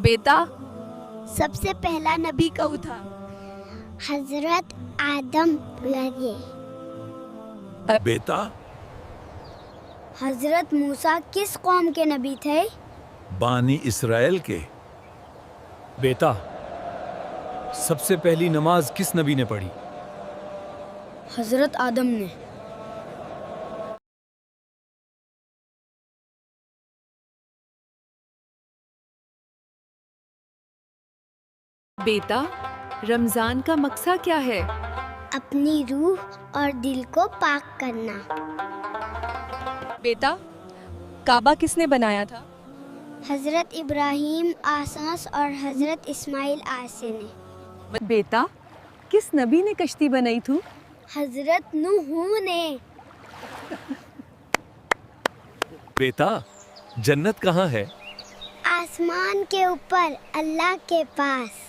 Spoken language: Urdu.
بیٹا سب سے پہلا نبی کون تھا؟ حضرت آدم لگے. بیٹا حضرت موسیٰ کس قوم کے نبی تھے؟ بانی اسرائیل کے. بیٹا سب سے پہلی نماز کس نبی نے پڑھی؟ حضرت آدم نے. بیٹا رمضان کا مقصد کیا ہے؟ اپنی روح اور دل کو پاک کرنا. بیٹا کعبہ کس نے بنایا تھا؟ حضرت ابراہیم آساس اور حضرت اسماعیل آسے نے. بیٹا کس نبی نے کشتی بنائی تھی؟ حضرت نوح نے. بیٹا جنت کہاں ہے؟ آسمان کے اوپر اللہ کے پاس.